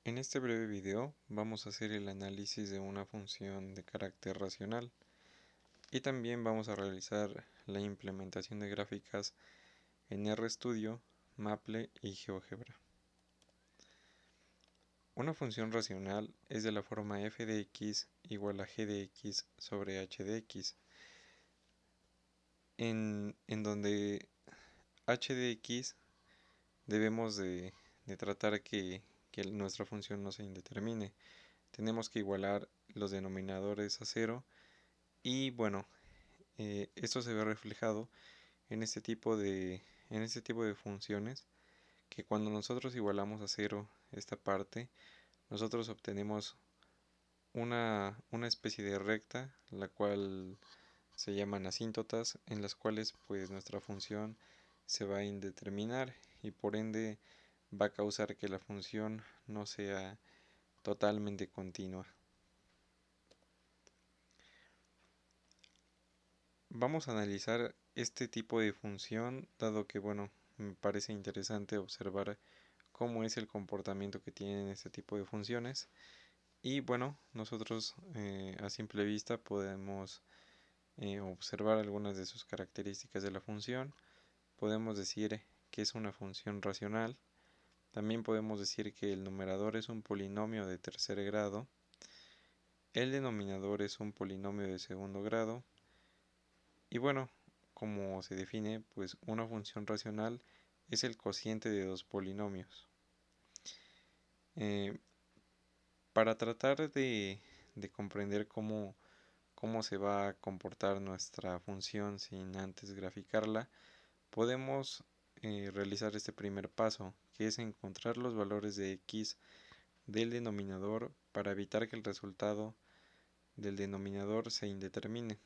En este breve video vamos a hacer el análisis de una función de carácter racional y también vamos a realizar la implementación de gráficas en RStudio, Maple y GeoGebra. Una función racional es de la forma f de x igual a g de x sobre h de x, en donde h de x debemos de tratar que nuestra función no se indetermine. Tenemos que igualar los denominadores a cero y bueno, esto se ve reflejado en en este tipo de funciones, que cuando nosotros igualamos a cero esta parte, nosotros obtenemos una especie de recta, la cual se llaman asíntotas, en las cuales pues nuestra función se va a indeterminar y por ende va a causar que la función no sea totalmente continua. Vamos a analizar este tipo de función, dado que bueno, me parece interesante observar cómo es el comportamiento que tienen este tipo de funciones. Y bueno, nosotros a simple vista podemos observar algunas de sus características de la función. Podemos decir que es una función racional. También podemos decir que el numerador es un polinomio de tercer grado. El denominador es un polinomio de segundo grado. Y bueno, como se define, pues una función racional es el cociente de dos polinomios. Eh, para tratar de comprender cómo se va a comportar nuestra función sin antes graficarla, podemos realizar este primer paso, que es encontrar los valores de x del denominador para evitar que el resultado del denominador se indetermine.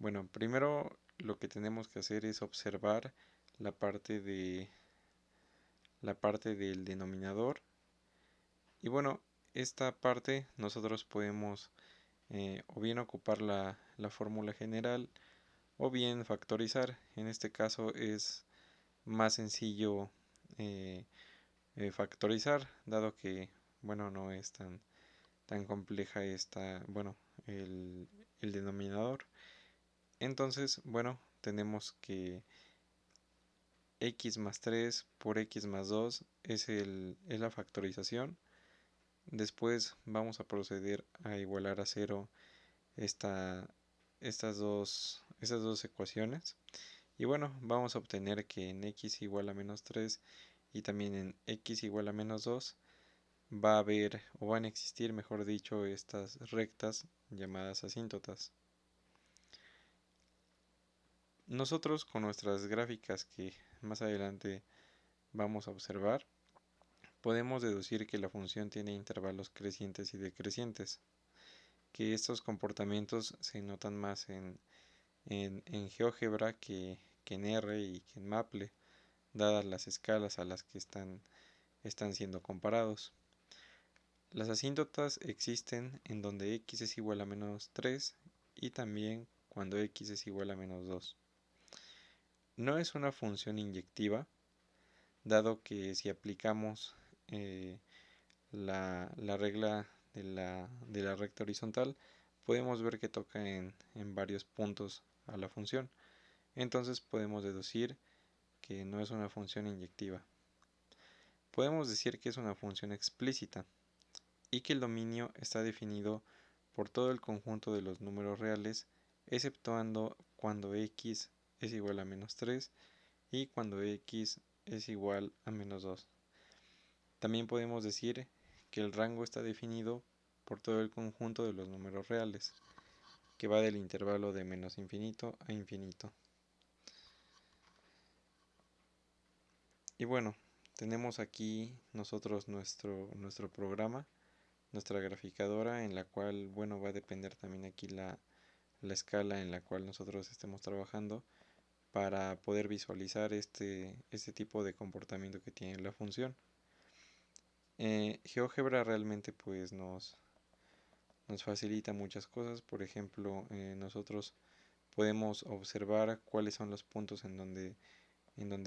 Bueno, primero lo que tenemos que hacer es observar la parte del denominador. Y bueno, esta parte nosotros podemos o bien ocupar la fórmula general o bien factorizar. En este caso es más sencillo factorizar, dado que bueno, no es tan compleja el denominador. Entonces, bueno, tenemos que x más 3 por x más 2 es la factorización. Después vamos a proceder a igualar a 0 estas dos ecuaciones. Y bueno, vamos a obtener que en x igual a menos 3 y también en x igual a menos 2 va a haber, o van a existir, mejor dicho, estas rectas llamadas asíntotas. Nosotros con nuestras gráficas que más adelante vamos a observar, podemos deducir que la función tiene intervalos crecientes y decrecientes, que estos comportamientos se notan más en GeoGebra que en R y que en Maple, dadas las escalas a las que están siendo comparados. Las asíntotas existen en donde x es igual a menos 3 y también cuando x es igual a menos 2. No es una función inyectiva, dado que si aplicamos la regla de la recta horizontal, podemos ver que toca en varios puntos a la función. Entonces podemos deducir que no es una función inyectiva. Podemos decir que es una función explícita y que el dominio está definido por todo el conjunto de los números reales, exceptuando cuando x es igual a menos 3 y cuando x es igual a menos 2. También podemos decir que el rango está definido por todo el conjunto de los números reales, que va del intervalo de menos infinito a infinito. Y bueno, tenemos aquí nosotros nuestro programa, nuestra graficadora, en la cual, bueno, va a depender también aquí la escala en la cual nosotros estemos trabajando para poder visualizar este tipo de comportamiento que tiene la función. GeoGebra realmente pues nos facilita muchas cosas. Por ejemplo, nosotros podemos observar cuáles son los puntos en donde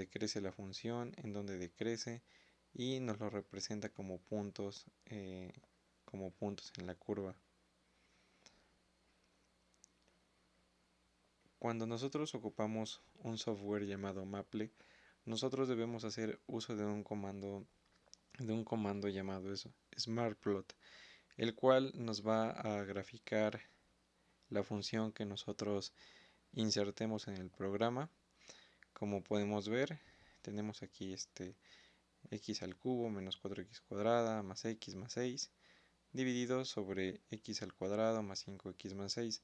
crece la función, en donde decrece, y nos lo representa como puntos en la curva. Cuando nosotros ocupamos un software llamado Maple, nosotros debemos hacer uso de un comando llamado eso, SmartPlot, el cual nos va a graficar la función que nosotros insertemos en el programa. Como podemos ver, tenemos aquí x al cubo menos 4x cuadrada más x más 6 dividido sobre x al cuadrado más 5x más 6.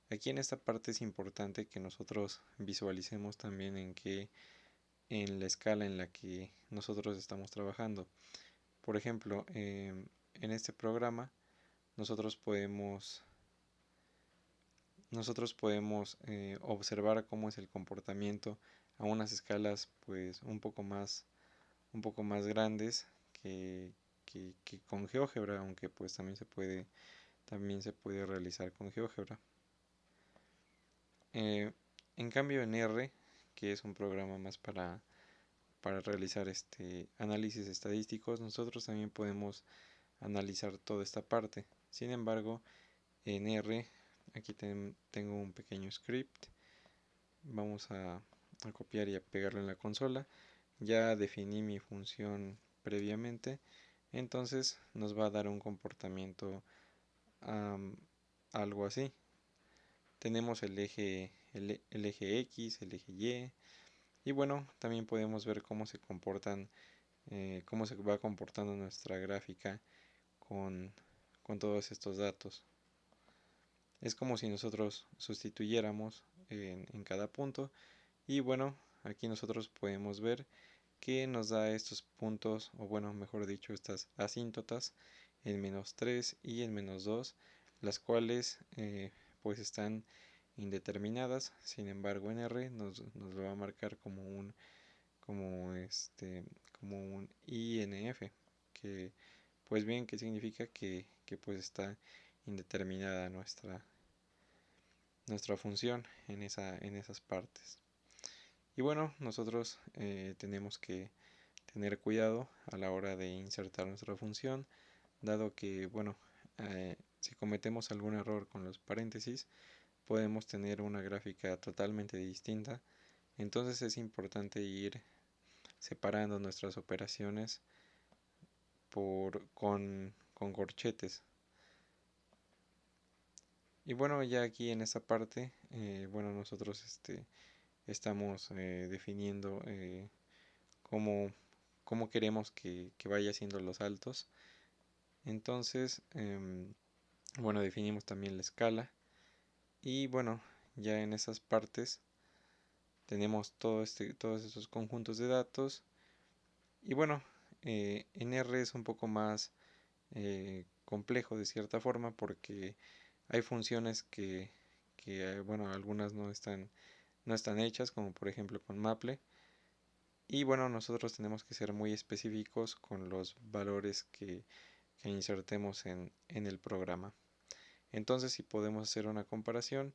Aquí en esta parte es importante que nosotros visualicemos también en la escala en la que nosotros estamos trabajando. Por ejemplo, en este programa nosotros podemos observar cómo es el comportamiento a unas escalas pues un poco más grandes que con GeoGebra, aunque pues también se puede realizar con GeoGebra. En cambio en R, que es un programa más para realizar análisis estadísticos, nosotros también podemos analizar toda esta parte. Sin embargo, en R, aquí tengo un pequeño script. Vamos a copiar y a pegarlo en la consola. Ya definí mi función previamente, entonces nos va a dar un comportamiento algo así. Tenemos el eje X, el eje Y, y bueno, también podemos ver cómo se comportan, cómo se va comportando nuestra gráfica con, con todos estos datos. Es como si nosotros sustituyéramos en cada punto, y bueno, aquí nosotros podemos ver que nos da estos puntos, o bueno, mejor dicho, estas asíntotas en -3 y en -2, las cuales pues están indeterminadas. Sin embargo en R nos lo va a marcar como como un INF, que pues bien, que significa que pues está indeterminada nuestra función en esas partes. Y bueno, nosotros tenemos que tener cuidado a la hora de insertar nuestra función, dado que, bueno, si cometemos algún error con los paréntesis, podemos tener una gráfica totalmente distinta. Entonces es importante ir separando nuestras operaciones con corchetes. Y bueno, ya aquí en esta parte, bueno, nosotros estamos definiendo cómo, cómo queremos que vaya siendo los saltos. Entonces, bueno, definimos también la escala. Y bueno, ya en esas partes tenemos todos estos conjuntos de datos. Y bueno, en R es un poco más complejo de cierta forma porque hay funciones bueno, algunas no están hechas, como por ejemplo con Maple. Y bueno, nosotros tenemos que ser muy específicos con los valores que insertemos en el programa. Entonces, si podemos hacer una comparación,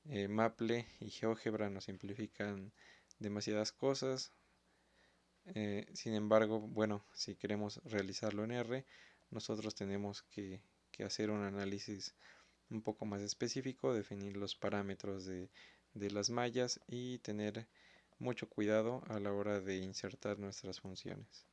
Maple y GeoGebra nos simplifican demasiadas cosas. Sin embargo, bueno, si queremos realizarlo en R, nosotros tenemos que hacer un análisis un poco más específico, definir los parámetros de las mallas y tener mucho cuidado a la hora de insertar nuestras funciones.